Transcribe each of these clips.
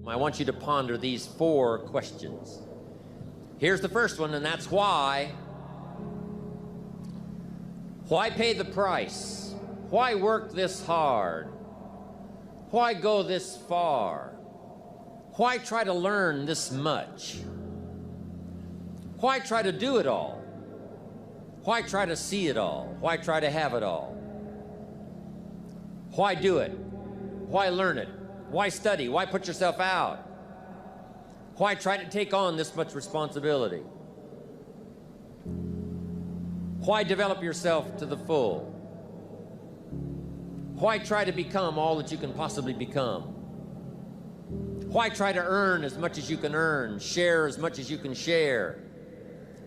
I want you to ponder these 4 questions. Here's the first one, and that's why. Why pay the price? Why work this hard? Why go this far? Why try to learn this much? Why try to do it all? Why try to see it all? Why try to have it all? Why do it? Why learn it? Why study? Why put yourself out? Why try to take on this much responsibility? Why develop yourself to the full? Why try to become all that you can possibly become? Why try to earn as much as you can earn, share as much as you can share,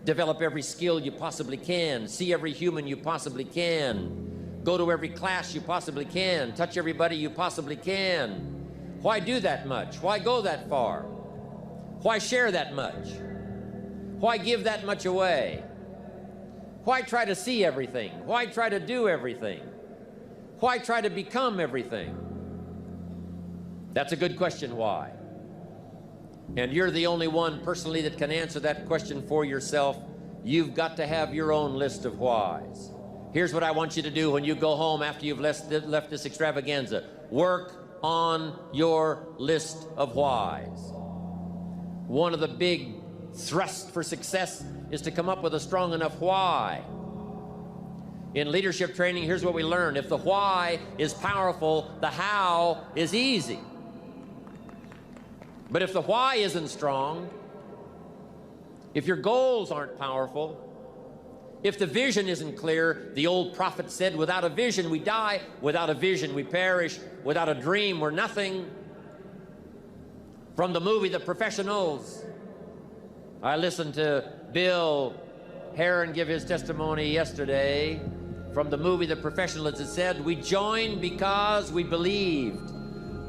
develop every skill you possibly can, see every human you possibly can, go to every class you possibly can, touch everybody you possibly can? Why do that much? Why go that far? Why share that much? Why give that much away? Why try to see everything? Why try to do everything? Why try to become everything? That's a good question, why? And you're the only one personally that can answer that question for yourself. You've got to have your own list of whys. Here's what I want you to do when you go home after you've left this extravaganza. Work on your list of whys. One of the big thrusts for success is to come up with a strong enough why. In leadership training, here's what we learn. If the why is powerful, the how is easy. But if the why isn't strong, if your goals aren't powerful, if the vision isn't clear, the old prophet said, without a vision we die, without a vision we perish, without a dream we're nothing. From the movie The Professionals, I listened to Bill Heron give his testimony yesterday. From the movie The Professionals, it said, we joined because we believed.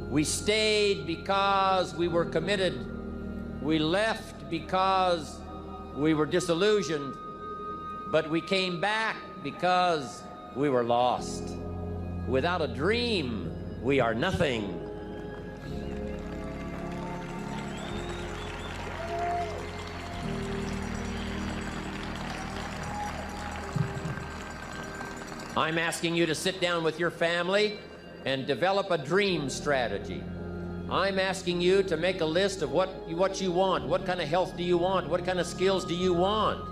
We stayed because we were committed. We left because we were disillusioned. But we came back because we were lost. Without a dream, we are nothing. I'm asking you to sit down with your family and develop a dream strategy. I'm asking you to make a list of what you want. What kind of health do you want? What kind of skills do you want?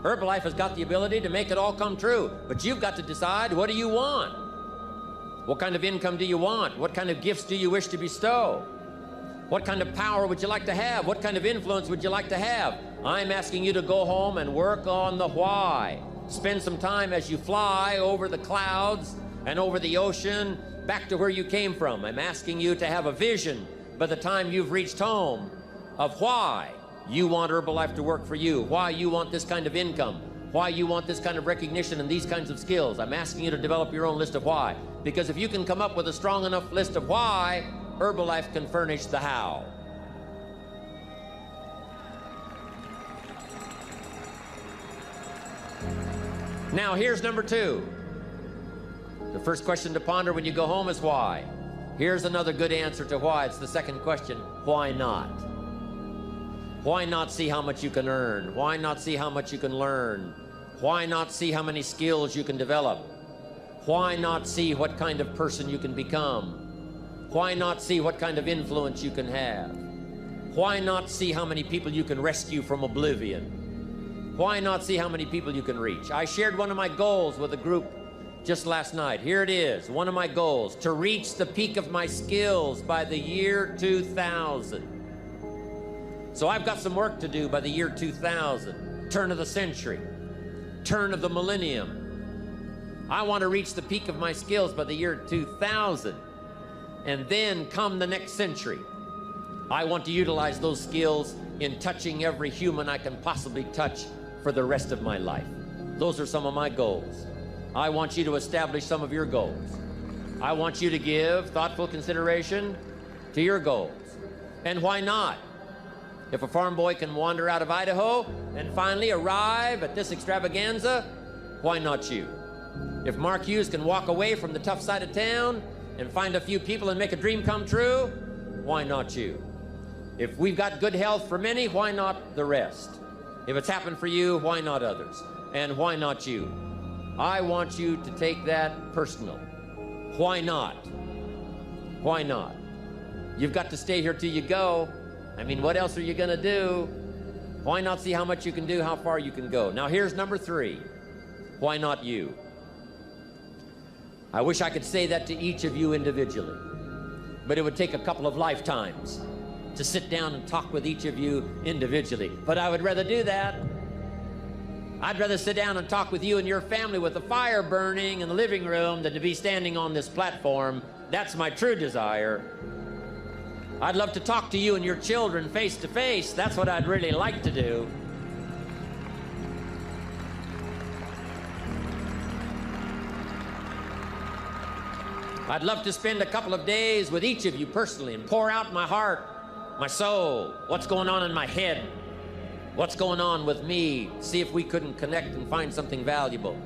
Herbalife has got the ability to make it all come true, but you've got to decide, what do you want? What kind of income do you want? What kind of gifts do you wish to bestow? What kind of power would you like to have? What kind of influence would you like to have? I'm asking you to go home and work on the why. Spend some time as you fly over the clouds and over the ocean back to where you came from. I'm asking you to have a vision by the time you've reached home of why you want Herbalife to work for you, why you want this kind of income, why you want this kind of recognition and these kinds of skills. I'm asking you to develop your own list of why. Because if you can come up with a strong enough list of why, Herbalife can furnish the how. Now, here's number 2. The first question to ponder when you go home is why. Here's another good answer to why. It's the second question. Why not? Why not see how much you can earn? Why not see how much you can learn? Why not see how many skills you can develop? Why not see what kind of person you can become? Why not see what kind of influence you can have? Why not see how many people you can rescue from oblivion? Why not see how many people you can reach? I shared one of my goals with a group just last night. Here it is, one of my goals, to reach the peak of my skills by the year 2000. So I've got some work to do by the year 2000, turn of the century, turn of the millennium. I want to reach the peak of my skills by the year 2000. And then come the next century, I want to utilize those skills in touching every human I can possibly touch for the rest of my life. Those are some of my goals. I want you to establish some of your goals. I want you to give thoughtful consideration to your goals. And why not? If a farm boy can wander out of Idaho and finally arrive at this extravaganza, why not you? If Mark Hughes can walk away from the tough side of town and find a few people and make a dream come true, why not you? If we've got good health for many, why not the rest? If it's happened for you, why not others? And why not you? I want you to take that personal. Why not? Why not? You've got to stay here till you go. I mean, what else are you going to do? Why not see how much you can do, how far you can go? Now, here's number 3. Why not you? I wish I could say that to each of you individually, but it would take a couple of lifetimes to sit down and talk with each of you individually. But I would rather do that. I'd rather sit down and talk with you and your family with the fire burning in the living room than to be standing on this platform. That's my true desire. I'd love to talk to you and your children face to face. That's what I'd really like to do. I'd love to spend a couple of days with each of you personally and pour out my heart, my soul, what's going on in my head, what's going on with me, see if we couldn't connect and find something valuable.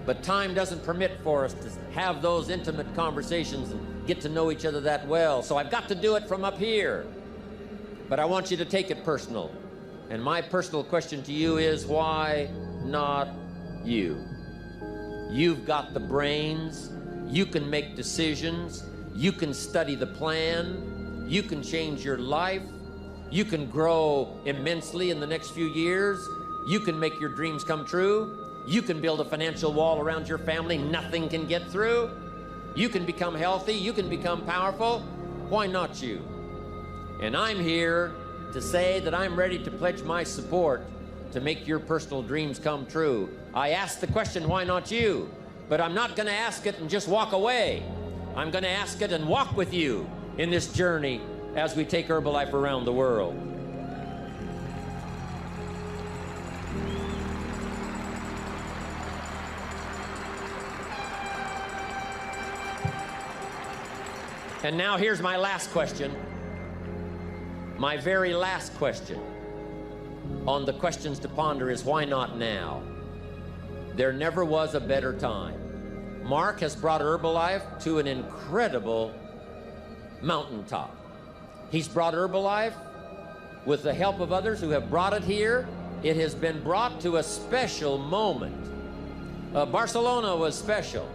But time doesn't permit for us to have those intimate conversations and get to know each other that well. So I've got to do it from up here. But I want you to take it personal. And my personal question to you is, why not you? You've got the brains. You can make decisions. You can study the plan. You can change your life. You can grow immensely in the next few years. You can make your dreams come true. You can build a financial wall around your family nothing can get through. You can become healthy. You can become powerful. Why not you? And I'm here to say that I'm ready to pledge my support to make your personal dreams come true. I asked the question, why not you? But I'm not going to ask it and just walk away. I'm going to ask it and walk with you in this journey as we take Herbalife around the world. And now here's my last question. My very last question on the questions to ponder is, why not now? There never was a better time. Mark has brought Herbalife to an incredible mountaintop. He's brought Herbalife with the help of others who have brought it here. It has been brought to a special moment. Barcelona was special,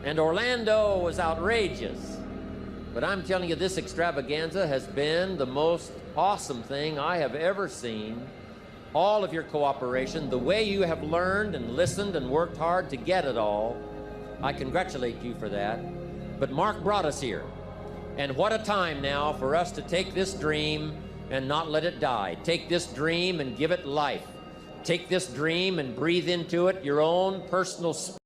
and Orlando was outrageous. But I'm telling you, this extravaganza has been the most awesome thing I have ever seen. All of your cooperation, the way you have learned and listened and worked hard to get it all, I congratulate you for that. But Mark brought us here. And what a time now for us to take this dream and not let it die. Take this dream and give it life. Take this dream and breathe into it your own personal spirit.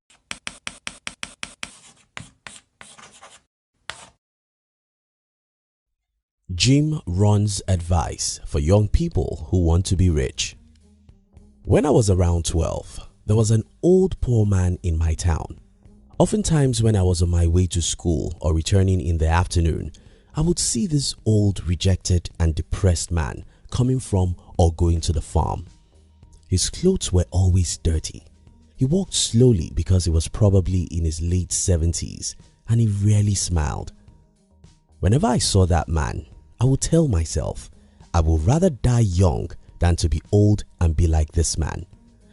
Jim Rohn's advice for young people who want to be rich. When I was around 12, there was an old poor man in my town. Oftentimes when I was on my way to school or returning in the afternoon, I would see this old, rejected and depressed man coming from or going to the farm. His clothes were always dirty. He walked slowly because he was probably in his late 70s and he rarely smiled. Whenever I saw that man, I would tell myself, I would rather die young than to be old and be like this man.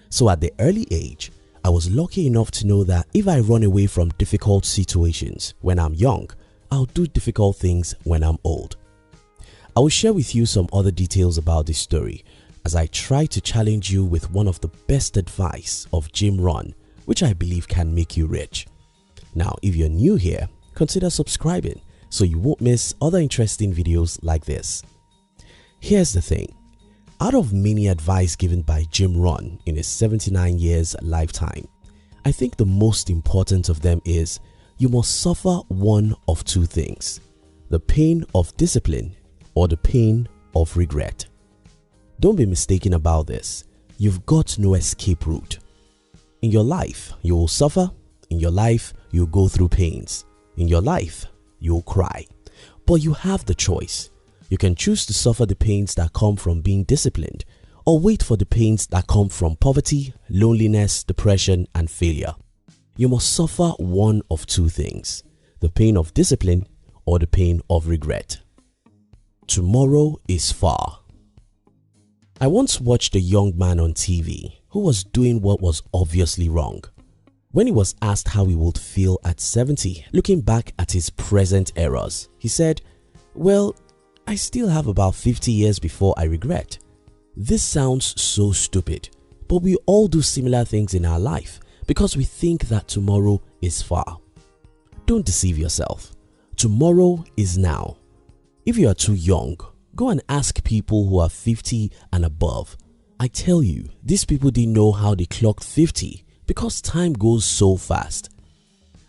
So at the early age, I was lucky enough to know that if I run away from difficult situations when I'm young, I'll do difficult things when I'm old. I will share with you some other details about this story as I try to challenge you with one of the best advice of Jim Rohn, which I believe can make you rich. Now, if you're new here, consider subscribing so you won't miss other interesting videos like this. Here's the thing. Out of many advice given by Jim Rohn in his 79 years lifetime, I think the most important of them is you must suffer one of two things: the pain of discipline or the pain of regret. Don't be mistaken about this. You've got no escape route. In your life, you will suffer. In your life, you'll go through pains. In your life, you'll cry. But you have the choice. You can choose to suffer the pains that come from being disciplined, or wait for the pains that come from poverty, loneliness, depression, and failure. You must suffer one of two things: the pain of discipline or the pain of regret. Tomorrow is far. I once watched a young man on TV who was doing what was obviously wrong. When he was asked how he would feel at 70, looking back at his present errors, he said, "Well, I still have about 50 years before I regret." This sounds so stupid, but we all do similar things in our life because we think that tomorrow is far. Don't deceive yourself. Tomorrow is now. If you are too young, go and ask people who are 50 and above. I tell you, these people didn't know how they clocked 50 because time goes so fast.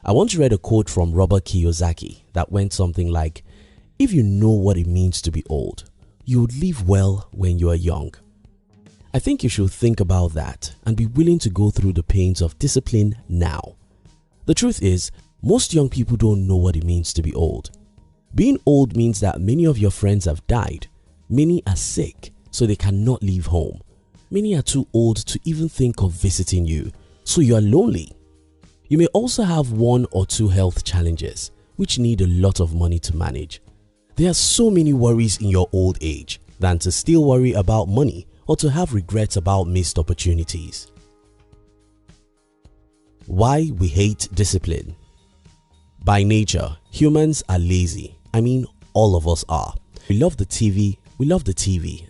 I once read a quote from Robert Kiyosaki that went something like, "If you know what it means to be old, you would live well when you are young." I think you should think about that and be willing to go through the pains of discipline now. The truth is, most young people don't know what it means to be old. Being old means that many of your friends have died, many are sick so they cannot leave home, many are too old to even think of visiting you, so you are lonely. You may also have one or two health challenges which need a lot of money to manage. There are so many worries in your old age than to still worry about money or to have regrets about missed opportunities. Why we hate discipline. By nature, humans are lazy. I mean, all of us are. We love the TV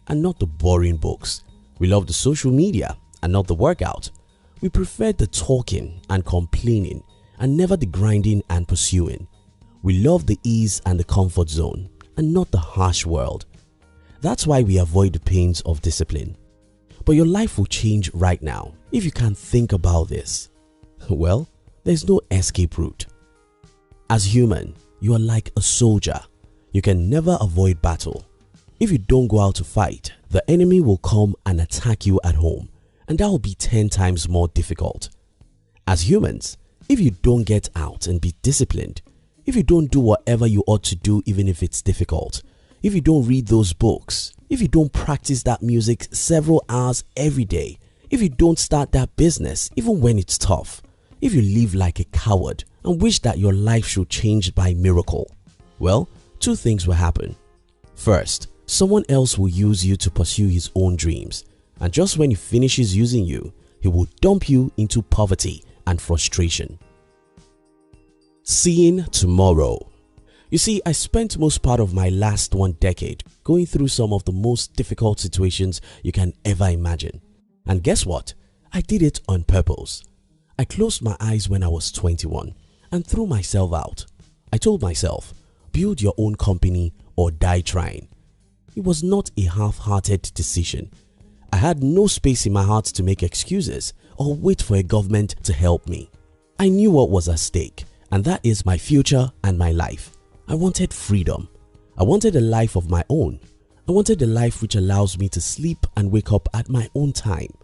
and not the boring books. We love the social media and not the workout. We prefer the talking and complaining and never the grinding and pursuing. We love the ease and the comfort zone and not the harsh world. That's why we avoid the pains of discipline. But your life will change right now if you can think about this. Well, there's no escape route. As human, you are like a soldier. You can never avoid battle. If you don't go out to fight, the enemy will come and attack you at home, and that will be 10 times more difficult. As humans, if you don't get out and be disciplined, if you don't do whatever you ought to do even if it's difficult, if you don't read those books, if you don't practice that music several hours every day, if you don't start that business even when it's tough, if you live like a coward and wish that your life should change by miracle, well, two things will happen. First, someone else will use you to pursue his own dreams, and just when he finishes using you, he will dump you into poverty and frustration. Seeing tomorrow. You see, I spent most part of my last 1 decade going through some of the most difficult situations you can ever imagine. And guess what? I did it on purpose. I closed my eyes when I was 21 and threw myself out. I told myself, build your own company or die trying. It was not a half-hearted decision. I had no space in my heart to make excuses or wait for a government to help me. I knew what was at stake, and that is my future and my life. I wanted freedom. I wanted a life of my own. I wanted a life which allows me to sleep and wake up at my own time.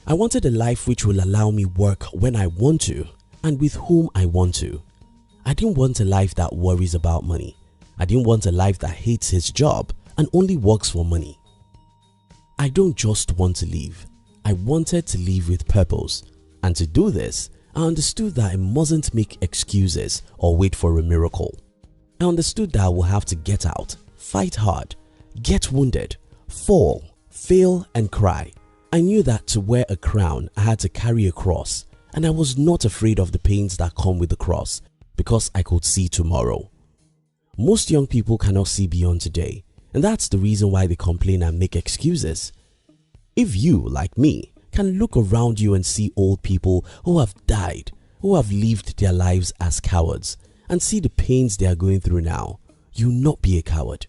I wanted a life which will allow me work when I want to and with whom I want to. I didn't want a life that worries about money. I didn't want a life that hates his job and only works for money. I don't just want to live. I wanted to live with purpose, and to do this, I understood that I mustn't make excuses or wait for a miracle. I understood that I will have to get out, fight hard, get wounded, fall, fail and cry. I knew that to wear a crown, I had to carry a cross, and I was not afraid of the pains that come with the cross because I could see tomorrow. Most young people cannot see beyond today, and that's the reason why they complain and make excuses. If you, like me, can look around you and see old people who have died, who have lived their lives as cowards, and see the pains they are going through now, you will not be a coward.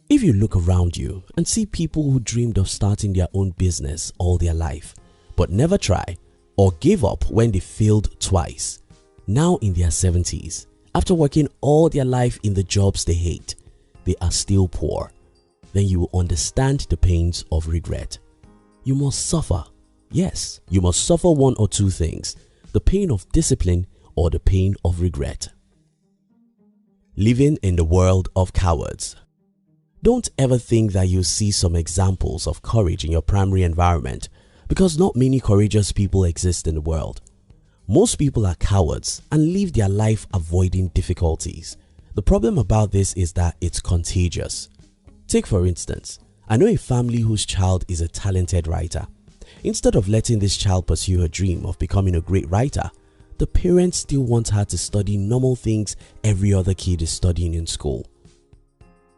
If you look around you and see people who dreamed of starting their own business all their life, but never try or gave up when they failed twice, now in their 70s, after working all their life in the jobs they hate, they are still poor, then you will understand the pains of regret. You must suffer. Yes, you must suffer one or two things, the pain of discipline or the pain of regret. Living in the world of cowards. Don't ever think that you'll see some examples of courage in your primary environment, because not many courageous people exist in the world. Most people are cowards and live their life avoiding difficulties. The problem about this is that it's contagious. Take for instance, I know a family whose child is a talented writer. Instead of letting this child pursue her dream of becoming a great writer, the parents still want her to study normal things every other kid is studying in school.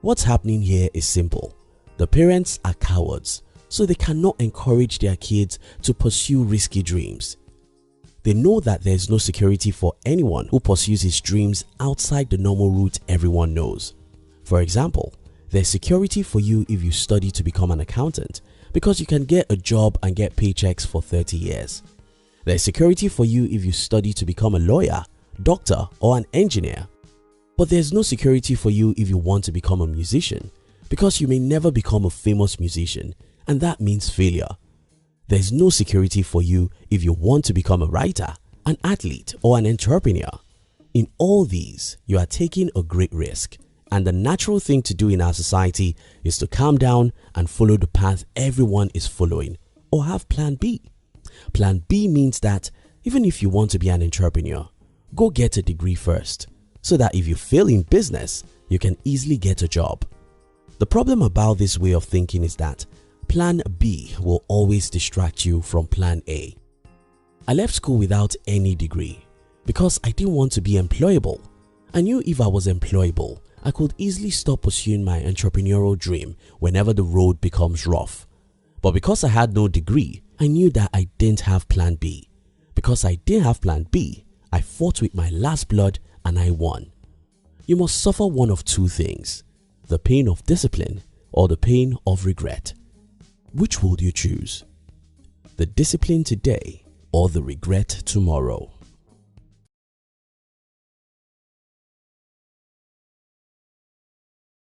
What's happening here is simple. The parents are cowards, so they cannot encourage their kids to pursue risky dreams. They know that there is no security for anyone who pursues his dreams outside the normal route everyone knows. For example, there's security for you if you study to become an accountant because you can get a job and get paychecks for 30 years. There's security for you if you study to become a lawyer, doctor, or an engineer. But there's no security for you if you want to become a musician because you may never become a famous musician, and that means failure. There's no security for you if you want to become a writer, an athlete, or an entrepreneur. In all these, you are taking a great risk, and the natural thing to do in our society is to calm down and follow the path everyone is following, or have plan B. Plan B means that even if you want to be an entrepreneur, go get a degree first, so that if you fail in business, you can easily get a job. The problem about this way of thinking is that Plan B will always distract you from Plan A. I left school without any degree because I didn't want to be employable. I knew if I was employable, I could easily stop pursuing my entrepreneurial dream whenever the road becomes rough. But because I had no degree, I knew that I didn't have Plan B. Because I didn't have Plan B, I fought with my last blood and I won. You must suffer one of two things: the pain of discipline or the pain of regret. Which would you choose? The discipline today or the regret tomorrow?